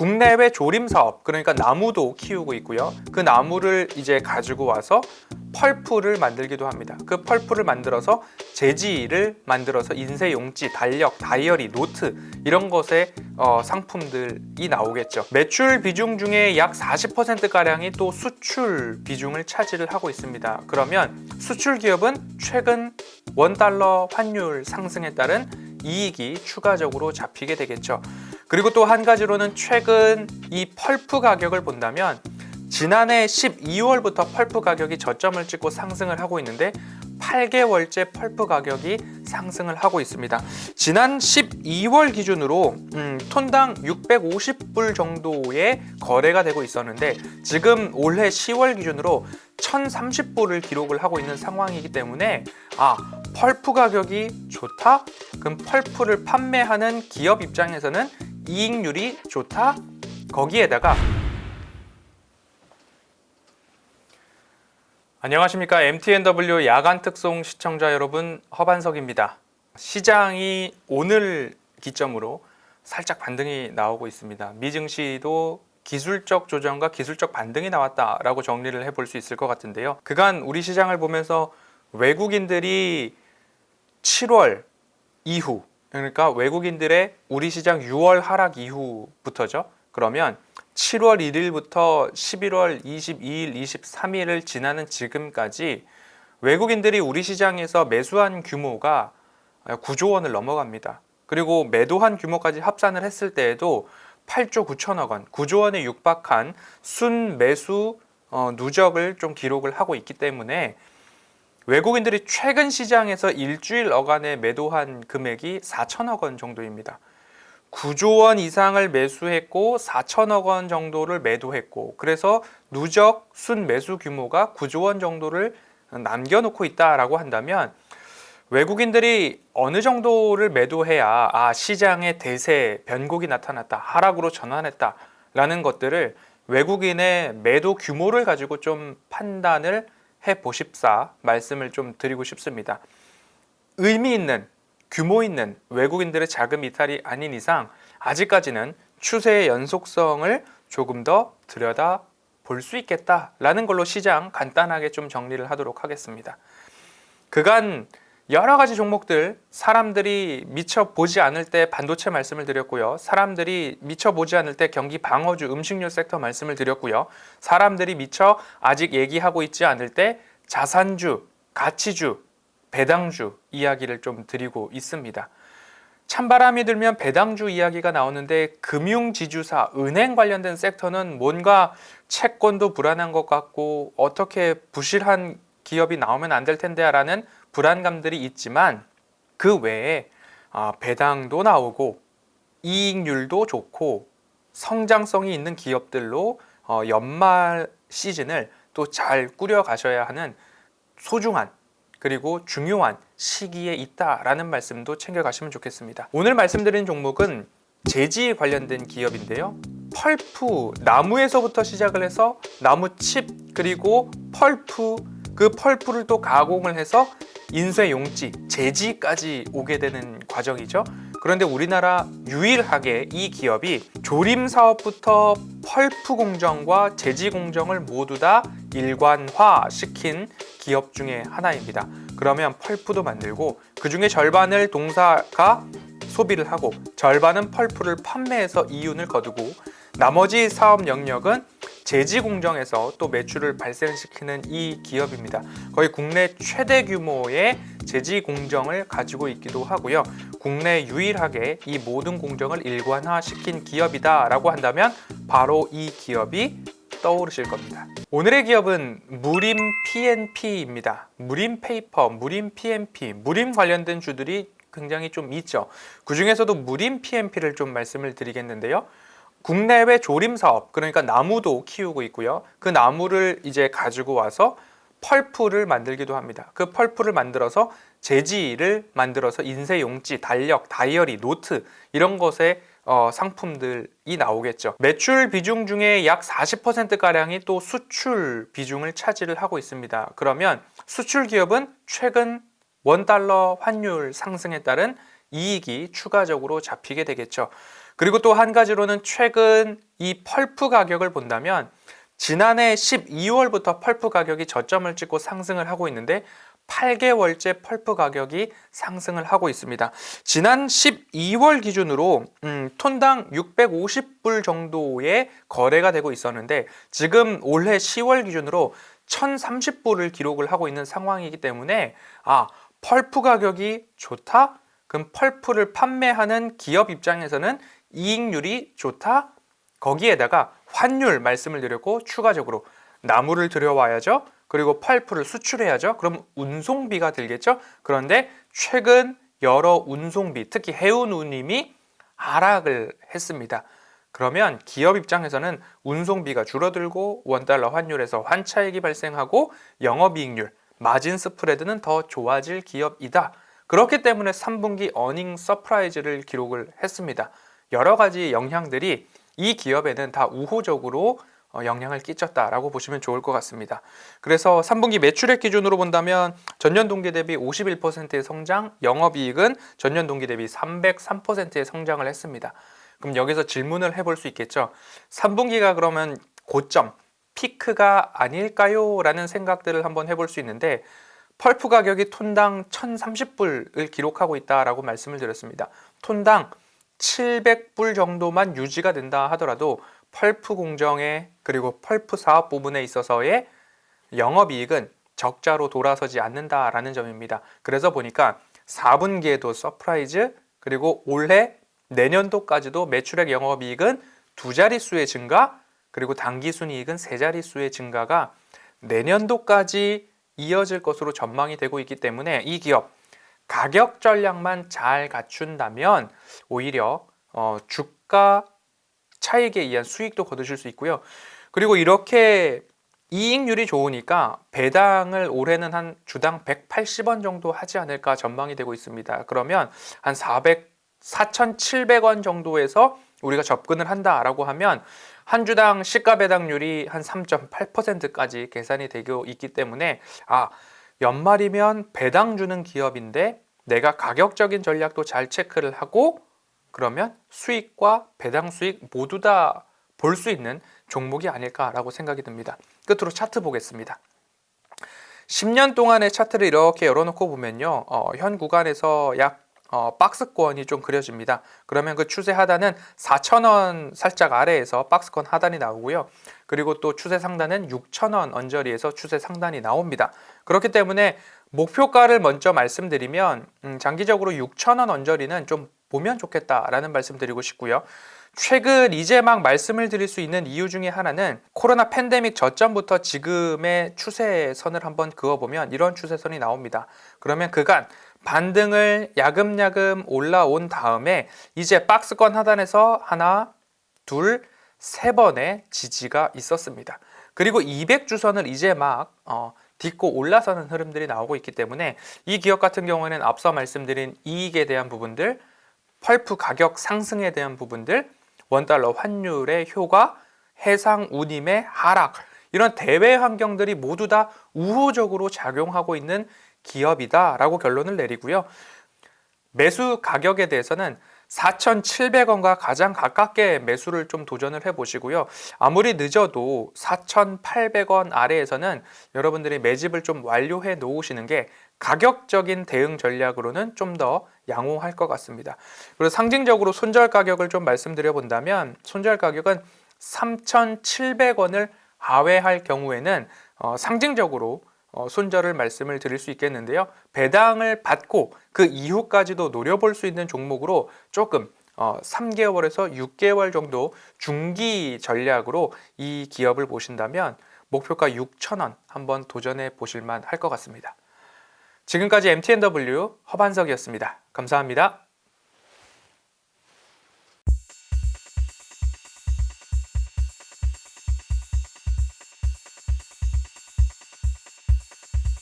국내외 조림 사업, 그러니까 나무도 키우고 있고요. 그 나무를 이제 가지고 와서 펄프를 만들기도 합니다. 그 펄프를 만들어서 재지를 만들어서 인쇄 용지, 달력, 다이어리, 노트 이런 것에 상품들이 나오겠죠. 매출 비중 중에 약 40%가량이 또 수출 비중을 차지를 하고 있습니다. 그러면 수출 기업은 최근 원달러 환율 상승에 따른 이익이 추가적으로 잡히게 되겠죠. 그리고 또 한 가지로는 최근 이 펄프 가격을 본다면 지난해 12월부터 펄프 가격이 저점을 찍고 상승을 하고 있는데 8개월째 펄프 가격이 상승을 하고 있습니다. 지난 12월 기준으로 톤당 650불 정도의 거래가 되고 있었는데 지금 올해 10월 기준으로 1030불을 기록을 하고 있는 상황이기 때문에 펄프 가격이 좋다? 그럼 펄프를 판매하는 기업 입장에서는 이익률이 좋다? 거기에다가 안녕하십니까, MTNW 야간 특송 시청자 여러분, 허반석입니다. 시장이 오늘 기점으로 살짝 반등이 나오고 있습니다. 미증시도 기술적 조정과 기술적 반등이 나왔다라고 정리를 해볼 수 있을 것 같은데요. 그간 우리 시장을 보면서 외국인들이 7월 이후, 그러니까 외국인들의 우리 시장 6월 하락 이후부터죠. 그러면 7월 1일부터 11월 22일, 23일을 지나는 지금까지 외국인들이 우리 시장에서 매수한 규모가 9조 원을 넘어갑니다. 그리고 매도한 규모까지 합산을 했을 때에도 8조 9천억 원, 9조 원에 육박한 순매수 누적을 좀 기록을 하고 있기 때문에 외국인들이 최근 시장에서 일주일 어간에 매도한 금액이 4천억 원 정도입니다. 9조 원 이상을 매수했고 4천억 원 정도를 매도했고, 그래서 누적 순매수 규모가 9조 원 정도를 남겨놓고 있다라고 한다면 외국인들이 어느 정도를 매도해야 시장의 대세 변곡이 나타났다, 하락으로 전환했다라는 것들을 외국인의 매도 규모를 가지고 좀 판단을 해보십사 말씀을 좀 드리고 싶습니다. 의미 있는, 규모 있는 외국인들의 자금 이탈이 아닌 이상 아직까지는 추세의 연속성을 조금 더 들여다 볼 수 있겠다라는 걸로 시장 간단하게 좀 정리를 하도록 하겠습니다. 그간 여러 가지 종목들, 사람들이 미처 보지 않을 때 반도체 말씀을 드렸고요. 사람들이 미처 보지 않을 때 경기 방어주, 음식료 섹터 말씀을 드렸고요. 사람들이 미처 아직 얘기하고 있지 않을 때 자산주, 가치주, 배당주 이야기를 좀 드리고 있습니다. 찬바람이 들면 배당주 이야기가 나오는데 금융지주사, 은행 관련된 섹터는 뭔가 채권도 불안한 것 같고 어떻게 부실한 기업이 나오면 안 될 텐데 라는 불안감들이 있지만 그 외에 배당도 나오고 이익률도 좋고 성장성이 있는 기업들로 연말 시즌을 또 잘 꾸려 가셔야 하는 소중한 그리고 중요한 시기에 있다라는 말씀도 챙겨가시면 좋겠습니다. 오늘 말씀드린 종목은 재지 관련된 기업인데요. 펄프, 나무에서부터 시작을 해서 나무칩, 그리고 펄프, 그 펄프를 또 가공을 해서 인쇄 용지, 재지까지 오게 되는 과정이죠. 그런데 우리나라 유일하게 이 기업이 조림 사업부터 펄프 공정과 재지 공정을 모두 다 일관화시킨 기업 중에 하나입니다. 그러면 펄프도 만들고 그 중에 절반을 동사가 소비를 하고 절반은 펄프를 판매해서 이윤을 거두고 나머지 사업 영역은 재지 공정에서 또 매출을 발생시키는 이 기업입니다. 거의 국내 최대 규모의 재지 공정을 가지고 있기도 하고요. 국내 유일하게 이 모든 공정을 일관화시킨 기업이다라고 한다면 바로 이 기업이 떠오르실 겁니다. 오늘의 기업은 무림 PNP입니다. 무림 페이퍼, 무림 PNP, 무림 관련된 주들이 굉장히 좀 있죠. 그 중에서도 무림 PNP를 좀 말씀을 드리겠는데요. 국내외 조림 사업, 그러니까 나무도 키우고 있고요. 그 나무를 이제 가지고 와서 펄프를 만들기도 합니다. 그 펄프를 만들어서 재지를 만들어서 인쇄 용지, 달력, 다이어리, 노트 이런 것에 상품들이 나오겠죠. 매출 비중 중에 약 40%가량이 또 수출 비중을 차지를 하고 있습니다. 그러면 수출 기업은 최근 원달러 환율 상승에 따른 이익이 추가적으로 잡히게 되겠죠. 그리고 또 한 가지로는 최근 이 펄프 가격을 본다면 지난해 12월부터 펄프 가격이 저점을 찍고 상승을 하고 있는데 8개월째 펄프 가격이 상승을 하고 있습니다. 지난 12월 기준으로 톤당 650불 정도의 거래가 되고 있었는데 지금 올해 10월 기준으로 1030불을 기록을 하고 있는 상황이기 때문에 펄프 가격이 좋다? 그럼 펄프를 판매하는 기업 입장에서는 이익률이 좋다? 거기에다가 환율 말씀을 드렸고 추가적으로 나무를 들여와야죠. 그리고 펄프를 수출해야죠. 그럼 운송비가 들겠죠. 그런데 최근 여러 운송비, 특히 해운운임이 하락을 했습니다. 그러면 기업 입장에서는 운송비가 줄어들고 원달러 환율에서 환차익이 발생하고 영업이익률, 마진 스프레드는 더 좋아질 기업이다. 그렇기 때문에 3분기 어닝 서프라이즈를 기록을 했습니다. 여러 가지 영향들이 이 기업에는 다 우호적으로 영향을 끼쳤다라고 보시면 좋을 것 같습니다. 그래서 3분기 매출액 기준으로 본다면 전년 동기 대비 51%의 성장, 영업이익은 전년 동기 대비 303%의 성장을 했습니다. 그럼 여기서 질문을 해볼 수 있겠죠. 3분기가 그러면 고점, 피크가 아닐까요? 라는 생각들을 한번 해볼 수 있는데 펄프 가격이 톤당 1030불을 기록하고 있다라고 말씀을 드렸습니다. 톤당 700불 정도만 유지가 된다 하더라도 펄프 공정에 그리고 펄프 사업 부분에 있어서의 영업이익은 적자로 돌아서지 않는다라는 점입니다. 그래서 보니까 4분기에도 서프라이즈 그리고 올해 내년도까지도 매출액 영업이익은 2자릿수의 증가 그리고 당기순이익은 3자릿수의 증가가 내년도까지 이어질 것으로 전망이 되고 있기 때문에 이 기업 가격 전략만 잘 갖춘다면 오히려 주가 차익에 의한 수익도 거두실 수 있고요. 그리고 이렇게 이익률이 좋으니까 배당을 올해는 한 주당 180원 정도 하지 않을까 전망이 되고 있습니다. 그러면 한 4,700원 정도에서 우리가 접근을 한다라고 하면 한 주당 시가 배당률이 한 3.8%까지 계산이 되고 있기 때문에 연말이면 배당 주는 기업인데 내가 가격적인 전략도 잘 체크를 하고 그러면 수익과 배당 수익 모두 다 볼 수 있는 종목이 아닐까라고 생각이 듭니다. 끝으로 차트 보겠습니다. 10년 동안의 차트를 이렇게 열어놓고 보면요. 현 구간에서 약 박스권이 좀 그려집니다. 그러면 그 추세 하단은 4,000원 살짝 아래에서 박스권 하단이 나오고요. 그리고 또 추세 상단은 6,000원 언저리에서 추세 상단이 나옵니다. 그렇기 때문에 목표가를 먼저 말씀드리면 장기적으로 6,000원 언저리는 좀 보면 좋겠다라는 말씀 드리고 싶고요. 최근 이제 막 말씀을 드릴 수 있는 이유 중에 하나는 코로나 팬데믹 저점부터 지금의 추세선을 한번 그어보면 이런 추세선이 나옵니다. 그러면 그간 반등을 야금야금 올라온 다음에 이제 박스권 하단에서 하나, 둘, 세 번의 지지가 있었습니다. 그리고 200주선을 이제 막 딛고 올라서는 흐름들이 나오고 있기 때문에 이 기업 같은 경우에는 앞서 말씀드린 이익에 대한 부분들, 펄프 가격 상승에 대한 부분들, 원달러 환율의 효과, 해상 운임의 하락 이런 대외 환경들이 모두 다 우호적으로 작용하고 있는 기업이다라고 결론을 내리고요. 매수 가격에 대해서는 4,700원과 가장 가깝게 매수를 좀 도전을 해보시고요. 아무리 늦어도 4,800원 아래에서는 여러분들이 매집을 좀 완료해 놓으시는 게 가격적인 대응 전략으로는 좀 더 양호할 것 같습니다. 그리고 상징적으로 손절 가격을 좀 말씀드려 본다면 손절 가격은 3,700원을 하회할 경우에는 상징적으로 손절을 말씀을 드릴 수 있겠는데요. 배당을 받고 그 이후까지도 노려볼 수 있는 종목으로 조금 3개월에서 6개월 정도 중기 전략으로 이 기업을 보신다면 목표가 6,000원 한번 도전해 보실 만 할 것 같습니다. 지금까지 MTNW 허반석이었습니다. 감사합니다.